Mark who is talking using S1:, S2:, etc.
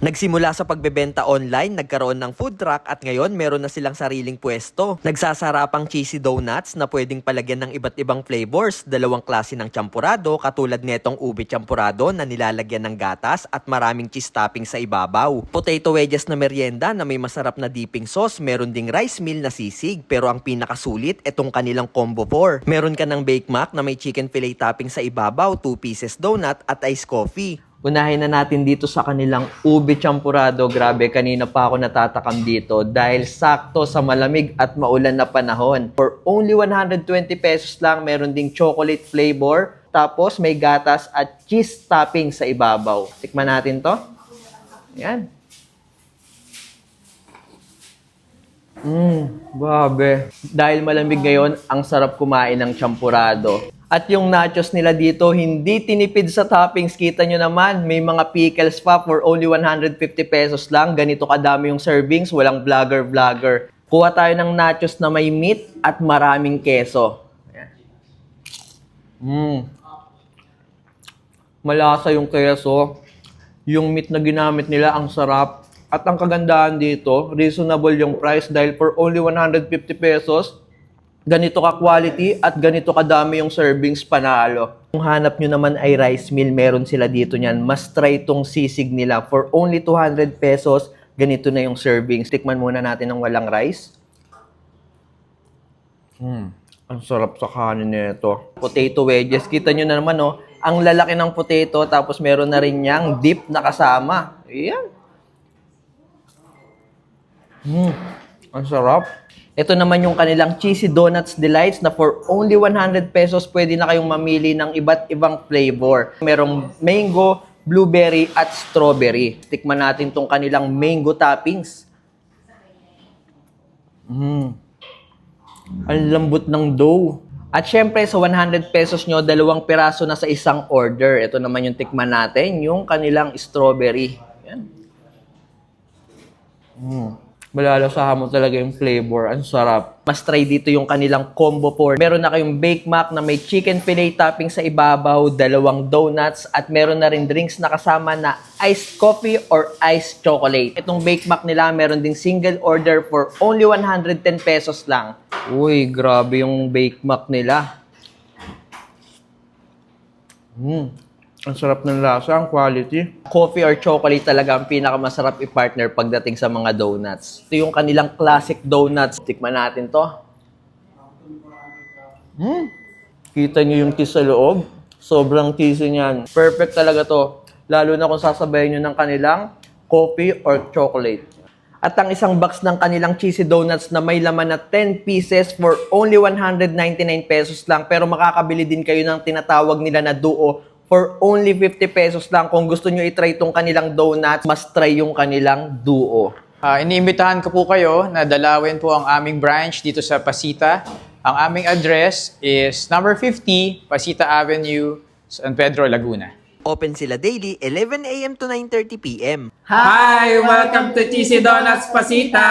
S1: Nagsimula sa pagbebenta online, nagkaroon ng food truck at ngayon meron na silang sariling pwesto. Nagsasarapang cheesy donuts na pwedeng palagyan ng iba't ibang flavors, dalawang klase ng champurado katulad netong ube champurado na nilalagyan ng gatas at maraming cheese topping sa ibabaw. Potato wedges na merienda na may masarap na dipping sauce, meron ding rice meal na sisig, pero ang pinakasulit itong kanilang combo 4. Meron ka ng Bake Mac na may chicken fillet topping sa ibabaw, 2 pieces donut at iced coffee. Unahin na natin dito sa kanilang ube champurado. Grabe, kanina pa ako natatakam dito dahil sakto sa malamig at maulan na panahon. For only 120 pesos lang, meron ding chocolate flavor. Tapos may gatas at cheese topping sa ibabaw. Tikman natin to. Ayan. Grabe. Dahil malamig ngayon, ang sarap kumain ng champurado. At yung nachos nila dito, hindi tinipid sa toppings. Kita nyo naman, may mga pickles pa for only 150 pesos lang. Ganito kadami yung servings, walang vlogger. Kuha tayo ng nachos na may meat at maraming keso. Malasa yung keso. Yung meat na ginamit nila, ang sarap. At ang kagandahan dito, reasonable yung price dahil for only 150 pesos, ganito ka-quality at ganito kadami yung servings, panalo. Kung hanap nyo naman ay rice meal, meron sila dito niyan. Mas try itong sisig nila. For only 200 pesos, ganito na yung servings. Tikman muna natin ng walang rice. Ang sarap sa kanin nito. Potato wedges. Kita nyo na naman, oh, ang lalaki ng potato, tapos meron na rin niyang dip na kasama. Ayan. Ang sarap. Ito naman yung kanilang Cheesy Donuts Delights na for only 100 pesos pwede na kayong mamili ng iba't ibang flavor. Merong mango, blueberry at strawberry. Tikman natin tong kanilang mango toppings. Ang lambot ng dough. At syempre sa 100 pesos nyo, 2 piraso na sa isang order. Ito naman yung tikman natin, yung kanilang strawberry. Yan. Malalasahan mo talaga yung flavor. Ang sarap. Mas try dito yung kanilang combo 4. Meron na kayong Bake Mac na may chicken fillet topping sa ibabaw, 2 donuts, at meron na rin drinks na kasama na iced coffee or iced chocolate. Itong Bake Mac nila, meron ding single order for only 110 pesos lang. Uy, grabe yung Bake Mac nila. Ang sarap ng lasa, ang quality. Coffee or chocolate talaga ang pinakamasarap i-partner pagdating sa mga donuts. Ito yung kanilang classic donuts. Tikman natin to. Kita nyo yung cheese sa loob? Sobrang cheesy niyan. Perfect talaga to. Lalo na kung sasabayin nyo ng kanilang coffee or chocolate. At ang isang box ng kanilang cheesy donuts na may laman na 10 pieces for only 199 pesos lang. Pero makakabili din kayo ng tinatawag nila na duo for only 50 pesos lang. Kung gusto nyo i-try itong kanilang donuts, mas try yung kanilang duo.
S2: Iniimbitahan ko po kayo na dalawin po ang aming branch dito sa Pasita. Ang aming address is number 50, Pasita Avenue, San Pedro, Laguna.
S1: Open sila daily, 11 a.m. to 9:30 p.m.
S3: Hi! Welcome to Cheesy Donuts Pasita!